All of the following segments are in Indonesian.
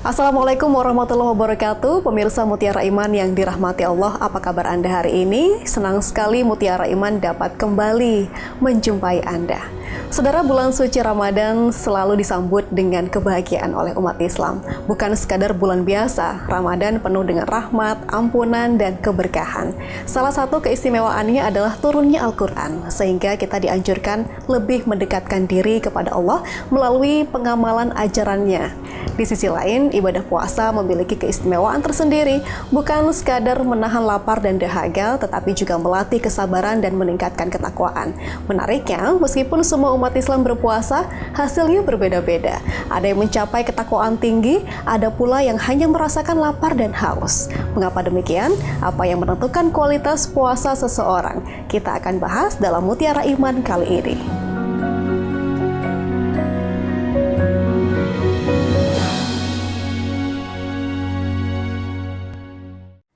Assalamualaikum warahmatullahi wabarakatuh. Pemirsa Mutiara Iman yang dirahmati Allah, apa kabar Anda hari ini? Senang sekali Mutiara Iman dapat kembali menjumpai Anda. Saudara, bulan suci Ramadan selalu disambut dengan kebahagiaan oleh umat Islam. Bukan sekadar bulan biasa, Ramadan penuh dengan rahmat, ampunan, dan keberkahan. Salah satu keistimewaannya adalah turunnya Al-Quran, sehingga kita dianjurkan lebih mendekatkan diri kepada Allah melalui pengamalan ajarannya. Di sisi lain, ibadah puasa memiliki keistimewaan tersendiri, bukan sekadar menahan lapar dan dahaga, tetapi juga melatih kesabaran dan meningkatkan ketakwaan. Menariknya, meskipun semua umat Islam berpuasa, hasilnya berbeda-beda. Ada yang mencapai ketakwaan tinggi, ada pula yang hanya merasakan lapar dan haus. Mengapa demikian? Apa yang menentukan kualitas puasa seseorang? Kita akan bahas dalam Mutiara Iman kali ini.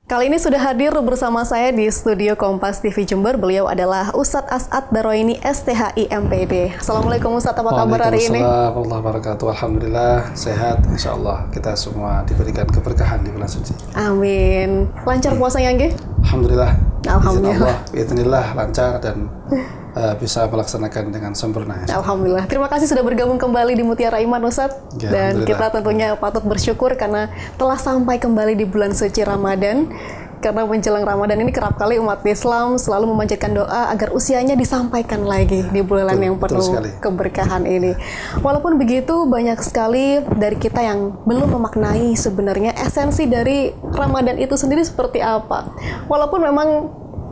Kali ini sudah hadir bersama saya di studio Kompas TV Jember. Beliau adalah Ustadz As'ad Daroini, STHI MPD. Assalamualaikum Ustadz, apa kabar hari ini? Waalaikumsalam warahmatullahi wabarakatuh. Alhamdulillah sehat, insya Allah kita semua diberikan keberkahan di bulan suci. Amin. Lancar puasanya nggih? Alhamdulillah. Alhamdulillah. Bismillah lancar dan bisa melaksanakan dengan sempurna. Alhamdulillah. Terima kasih sudah bergabung kembali di Mutiara Iman Ustadz. Ya, dan kita tentunya patut bersyukur karena telah sampai kembali di bulan suci Ramadan. Karena menjelang Ramadan ini kerap kali umat Islam selalu memanjatkan doa agar usianya disampaikan lagi di bulan yang penuh keberkahan ini. Walaupun begitu, banyak sekali dari kita yang belum memaknai sebenarnya esensi dari Ramadan itu sendiri seperti apa. Walaupun memang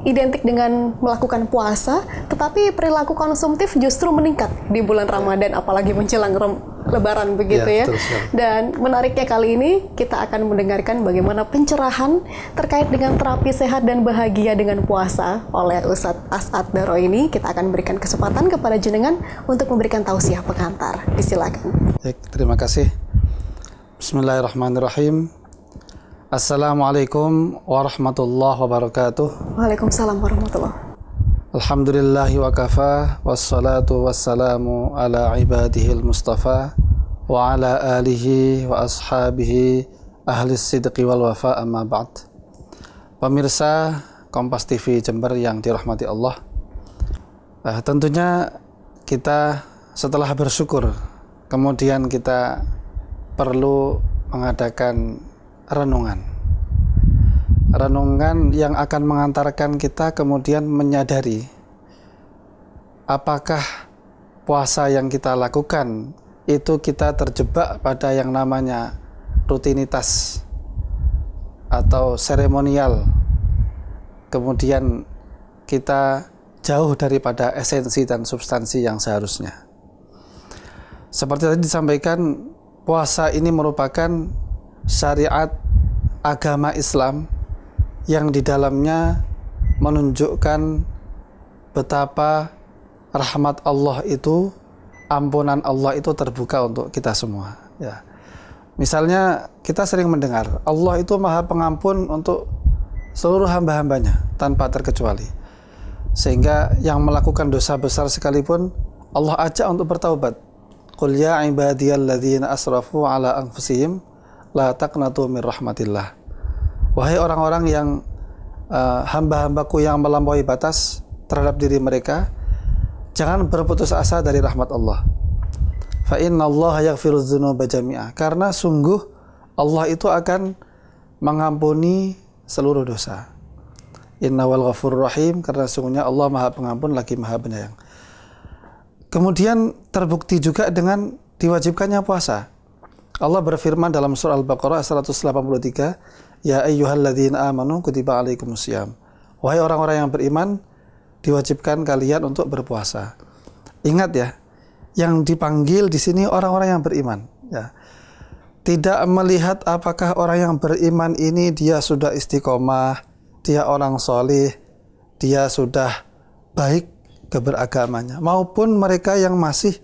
identik dengan melakukan puasa, tetapi perilaku konsumtif justru meningkat di bulan Ramadan, apalagi menjelang Lebaran begitu ya. Dan menariknya kali ini kita akan mendengarkan bagaimana pencerahan terkait dengan terapi sehat dan bahagia dengan puasa oleh Ustadz As'ad Daroini. Kita akan berikan kesempatan kepada jenengan untuk memberikan tausiah pengantar. Disilakan. Baik, terima kasih. Bismillahirrahmanirrahim. Assalamualaikum warahmatullahi wabarakatuh. Waalaikumsalam warahmatullahi. Alhamdulillahi wa kafa, wassalatu wassalamu ala ibadihil mustafa wa ala alihi wa ashabihi ahli sidqi wal wafa, amma ba'd. Pemirsa Kompas TV Jember yang dirahmati Allah, tentunya kita setelah bersyukur, kemudian kita perlu mengadakan renungan yang akan mengantarkan kita kemudian menyadari apakah puasa yang kita lakukan itu kita terjebak pada yang namanya rutinitas atau seremonial, kemudian kita jauh daripada esensi dan substansi yang seharusnya. Seperti tadi disampaikan, puasa ini merupakan syariat agama Islam yang di dalamnya menunjukkan betapa rahmat Allah itu, ampunan Allah itu terbuka untuk kita semua. Ya. Misalnya kita sering mendengar Allah itu maha pengampun untuk seluruh hamba-hambanya tanpa terkecuali. Sehingga yang melakukan dosa besar sekalipun Allah ajak untuk bertaubat. Qul ya ibadiyalladzina asrafu ala anfusihim la taqnatu min rahmatillah. Wahai orang-orang yang hamba-hambaku yang melampaui batas terhadap diri mereka, jangan berputus asa dari rahmat Allah. Fa innallaha yaghfirudz dzunuba jami'a. Karena sungguh Allah itu akan mengampuni seluruh dosa. Innawal ghafurur rahim, karena sungguhnya Allah Maha Pengampun lagi Maha Penyayang. Kemudian terbukti juga dengan diwajibkannya puasa. Allah berfirman dalam surah Al-Baqarah 183, ya ayyuhalladzina amanu kutiba alaikumusiyam. Wahai orang-orang yang beriman, diwajibkan kalian untuk berpuasa. Ingat ya, yang dipanggil di sini orang-orang yang beriman. Ya. Tidak melihat apakah orang yang beriman ini dia sudah istiqomah, dia orang solih, dia sudah baik keberagamanya, maupun mereka yang masih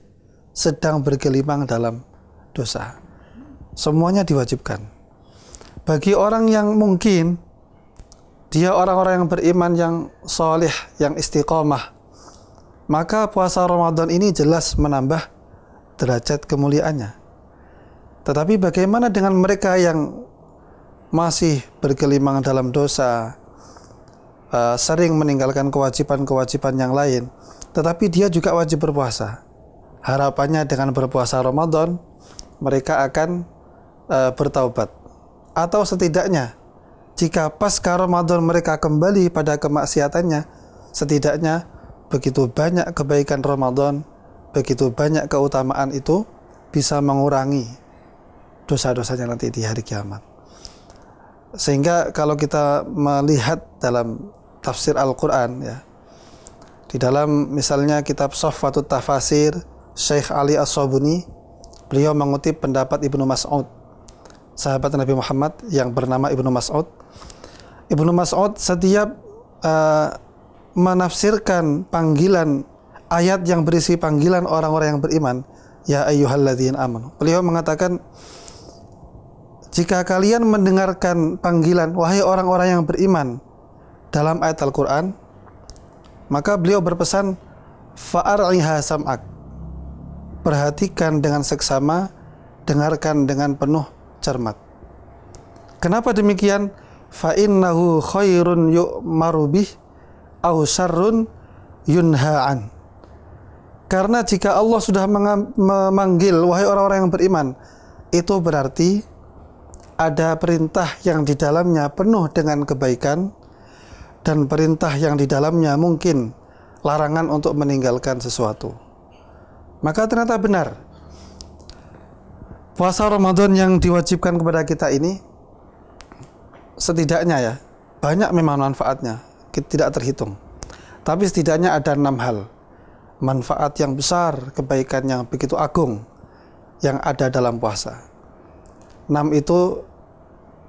sedang bergelimang dalam dosa. Semuanya diwajibkan. Bagi orang yang mungkin dia orang-orang yang beriman, yang soleh, yang istiqomah, maka puasa Ramadan ini jelas menambah derajat kemuliaannya. Tetapi bagaimana dengan mereka yang masih bergelimang dalam dosa, sering meninggalkan kewajiban-kewajiban yang lain, tetapi dia juga wajib berpuasa? Harapannya dengan berpuasa Ramadan mereka akan bertaubat, atau setidaknya jika pasca Ramadan mereka kembali pada kemaksiatannya, setidaknya begitu banyak kebaikan Ramadan, begitu banyak keutamaan itu bisa mengurangi dosa-dosanya nanti di hari kiamat. Sehingga kalau kita melihat dalam tafsir Al-Quran, ya, di dalam misalnya kitab Sofwatut Tafasir Syekh Ali As-Sabuni, beliau mengutip pendapat Ibnu Mas'ud, sahabat Nabi Muhammad yang bernama Ibnu Mas'ud. Ibnu Mas'ud setiap menafsirkan panggilan ayat yang berisi panggilan orang-orang yang beriman, ya ayyuhalladzina amanu, beliau mengatakan, jika kalian mendengarkan panggilan wahai orang-orang yang beriman dalam ayat Al-Quran, maka beliau berpesan, fa'ar'iha sam'ak, perhatikan dengan seksama, dengarkan dengan penuh cermat. Kenapa demikian? Fa innahu khairun yu'maru bih aw syarrun yunha'an. Karena jika Allah sudah memanggil wahai orang-orang yang beriman, itu berarti ada perintah yang di dalamnya penuh dengan kebaikan dan perintah yang di dalamnya mungkin larangan untuk meninggalkan sesuatu. Maka ternyata benar, puasa Ramadan yang diwajibkan kepada kita ini setidaknya, ya, banyak memang manfaatnya, tidak terhitung. Tapi setidaknya ada 6 hal manfaat yang besar, kebaikan yang begitu agung yang ada dalam puasa. 6 itu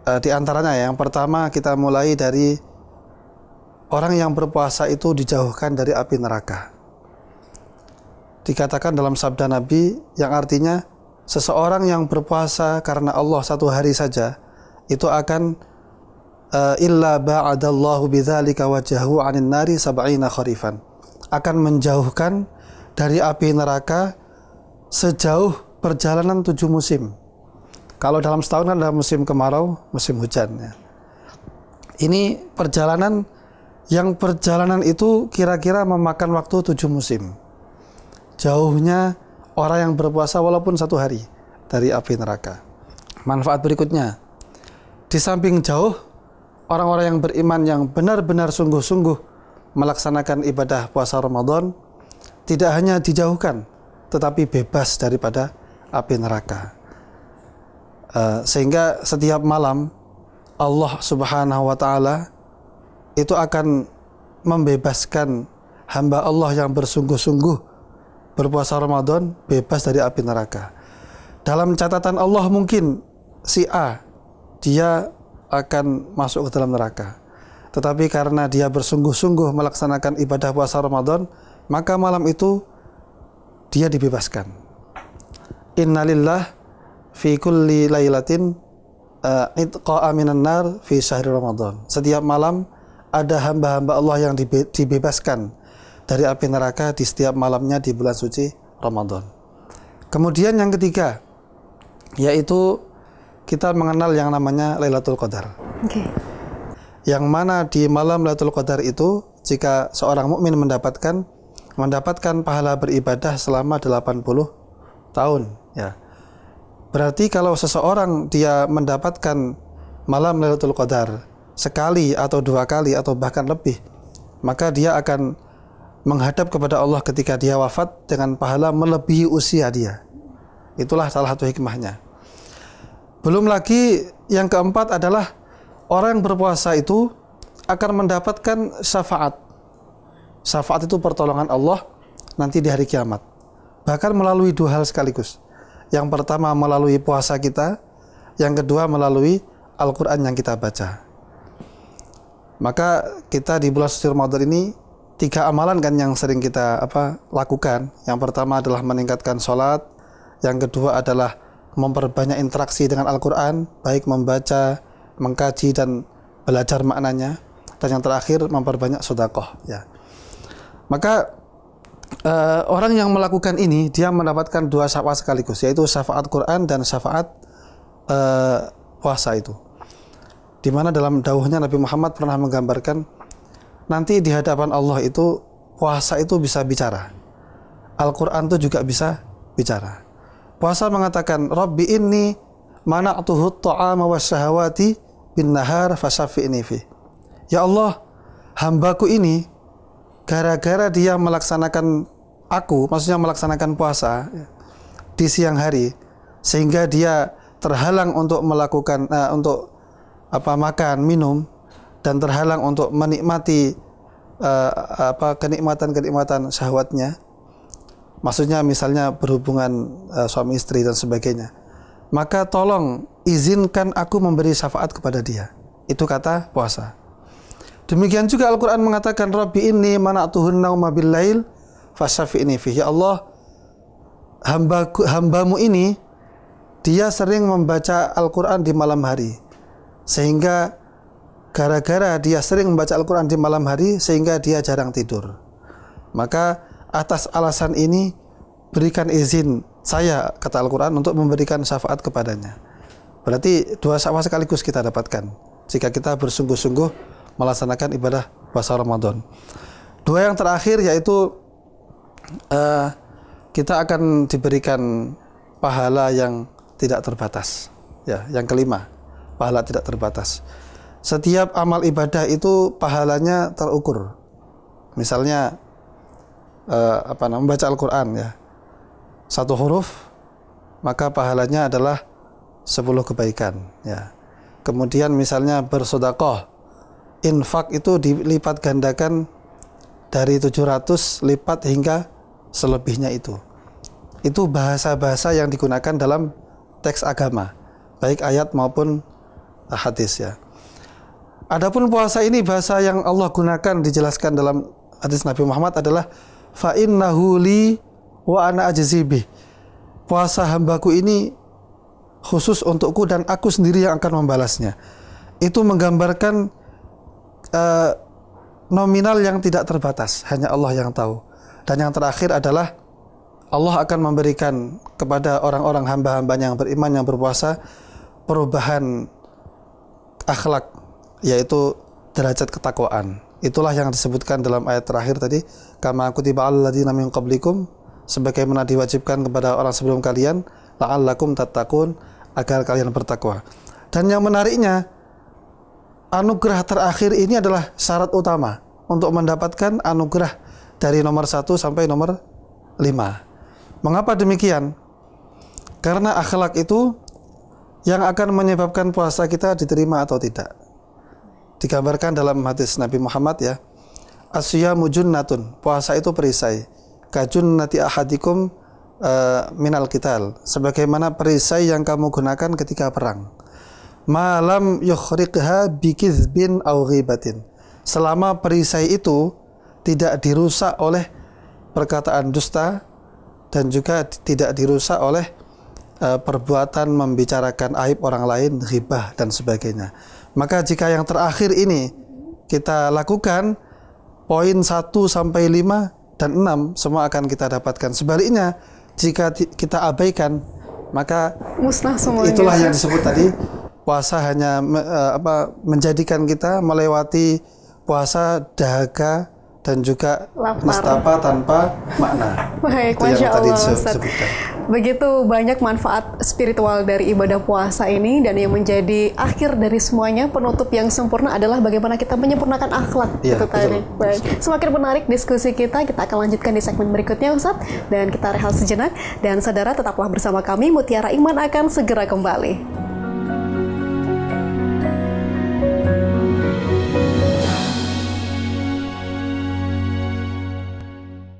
diantaranya, yang pertama kita mulai dari orang yang berpuasa itu dijauhkan dari api neraka. Dikatakan dalam sabda Nabi yang artinya seseorang yang berpuasa karena Allah satu hari saja itu akan illa ba'adallahu bidzalika wajhahu 'anil nari sab'ina kharifan, akan menjauhkan dari api neraka sejauh perjalanan 7 musim. Kalau dalam setahun kan ada musim kemarau, musim hujan, ya. Ini perjalanan itu kira-kira memakan waktu 7 musim. Jauhnya orang yang berpuasa walaupun 1 hari dari api neraka. Manfaat berikutnya, di samping jauh, orang-orang yang beriman yang benar-benar sungguh-sungguh melaksanakan ibadah puasa Ramadan tidak hanya dijauhkan, tetapi bebas daripada api neraka. Sehingga setiap malam Allah Subhanahu wa Ta'ala itu akan membebaskan hamba Allah yang bersungguh-sungguh berpuasa Ramadan bebas dari api neraka. Dalam catatan Allah mungkin si A dia akan masuk ke dalam neraka, tetapi karena dia bersungguh-sungguh melaksanakan ibadah puasa Ramadan, maka malam itu dia dibebaskan. Innalillah fi kulli lailatin itqa'a minan nar fi syahri Ramadan. Setiap malam ada hamba-hamba Allah yang dibebaskan dari api neraka di setiap malamnya di bulan suci Ramadan. Kemudian yang ketiga, yaitu kita mengenal yang namanya Lailatul Qadar. Okay. Yang mana di malam Lailatul Qadar itu, jika seorang mukmin mendapatkan pahala beribadah selama 80 tahun, ya. Berarti kalau seseorang dia mendapatkan malam Lailatul Qadar sekali atau 2 kali atau bahkan lebih, maka dia akan menghadap kepada Allah ketika dia wafat dengan pahala melebihi usia dia. Itulah salah satu hikmahnya. Belum lagi yang keempat adalah orang yang berpuasa itu akan mendapatkan syafaat. Syafaat itu pertolongan Allah nanti di hari kiamat. Bahkan melalui 2 hal sekaligus. Yang pertama melalui puasa kita, yang kedua melalui Al-Quran yang kita baca. Maka kita di bulan suci Ramadan ini 3 amalan kan yang sering kita lakukan. Yang pertama adalah meningkatkan sholat, yang kedua adalah memperbanyak interaksi dengan Al-Quran, baik membaca, mengkaji dan belajar maknanya, dan yang terakhir memperbanyak sedekah, ya. Maka orang yang melakukan ini dia mendapatkan dua syafaat sekaligus, yaitu syafaat Quran dan syafaat puasa itu. Di mana dalam dawuhnya Nabi Muhammad pernah menggambarkan nanti di hadapan Allah itu puasa itu bisa bicara, Al-Quran itu juga bisa bicara. Puasa mengatakan, Rabbi inni mana'tuhu ta'ama wasyahawati bin nahar fasyafi'ni fi. Ya Allah, hambaku ini gara-gara dia melaksanakan maksudnya melaksanakan puasa di siang hari, sehingga dia terhalang untuk melakukan makan, minum, dan terhalang untuk menikmati kenikmatan syahwatnya. Maksudnya misalnya berhubungan suami istri dan sebagainya. Maka tolong izinkan aku memberi syafaat kepada dia. Itu kata puasa. Demikian juga Al-Quran mengatakan, Rabbi inni mana'tuhun nauma bil-lail fasyafi'ni fi. Ya Allah, hambamu ini dia sering membaca Al-Quran di malam hari, sehingga gara-gara dia sering membaca Al-Quran di malam hari sehingga dia jarang tidur. Maka atas alasan ini berikan izin saya, kata Al-Quran, untuk memberikan syafaat kepadanya. Berarti dua syafaat sekaligus kita dapatkan jika kita bersungguh-sungguh melaksanakan ibadah puasa Ramadan. Dua yang terakhir yaitu kita akan diberikan pahala yang tidak terbatas. Ya, yang kelima, pahala tidak terbatas. Setiap amal ibadah itu pahalanya terukur. Misalnya membaca Al-Quran, ya, satu huruf maka pahalanya adalah 10 kebaikan, ya. Kemudian misalnya bersedekah, infak itu dilipat gandakan dari 700 lipat hingga selebihnya itu. Itu bahasa-bahasa yang digunakan dalam teks agama, baik ayat maupun hadis, ya. Adapun puasa ini, bahasa yang Allah gunakan dijelaskan dalam hadis Nabi Muhammad adalah fa innahu li wa ana ajzi bih. Puasa hambaku ini khusus untukku dan aku sendiri yang akan membalasnya. Itu menggambarkan nominal yang tidak terbatas, hanya Allah yang tahu. Dan yang terakhir adalah Allah akan memberikan kepada orang-orang hamba-hambanya yang beriman, yang berpuasa, perubahan akhlak, yaitu derajat ketakwaan. Itulah yang disebutkan dalam ayat terakhir tadi, kama kutiba 'alal ladzina min qablikum, sebagaimana diwajibkan kepada orang sebelum kalian, la'allakum tattaqun, agar kalian bertakwa. Dan yang menariknya, anugerah terakhir ini adalah syarat utama untuk mendapatkan anugerah dari nomor 1 sampai nomor 5. Mengapa demikian? Karena akhlak itu yang akan menyebabkan puasa kita diterima atau tidak. Digambarkan dalam hadis Nabi Muhammad, ya, asyamu junnatun, puasa itu perisai, kajunnati ahadikum minal qital, sebagaimana perisai yang kamu gunakan ketika perang. Malam yukhriqha bikizbin aw ghibatin, selama perisai itu tidak dirusak oleh perkataan dusta dan juga tidak dirusak oleh perbuatan membicarakan aib orang lain, ghibah dan sebagainya. Maka jika yang terakhir ini kita lakukan, poin 1 sampai 5 dan 6 semua akan kita dapatkan. Sebaliknya, jika kita abaikan, maka musnah semuanya. Itulah yang disebut tadi, puasa hanya menjadikan kita melewati puasa dahaga dan juga nestapa tanpa makna. Baik, Masya Allah, Ustaz. Begitu banyak manfaat spiritual dari ibadah puasa ini, dan yang menjadi akhir dari semuanya, penutup yang sempurna adalah bagaimana kita menyempurnakan akhlak. Ya, itu tadi. Baik. Semakin menarik diskusi kita akan lanjutkan di segmen berikutnya, Ustaz. Dan kita rehat sejenak. Dan saudara, tetaplah bersama kami, Mutiara Iman akan segera kembali.